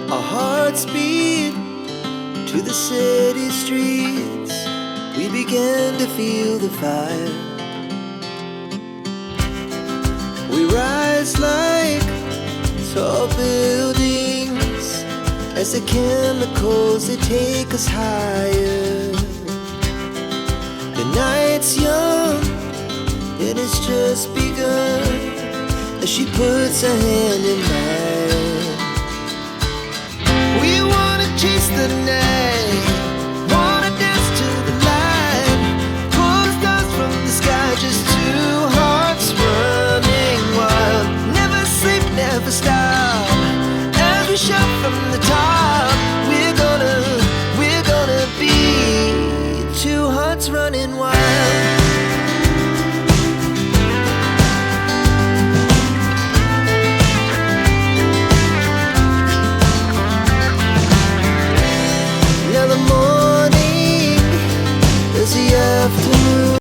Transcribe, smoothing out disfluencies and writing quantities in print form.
Our hearts beat to the city streets. We began to feel the fire. We rise like tall buildings as the chemicals, they take us higher. The night's young and it's just begun as she puts her hand in mine.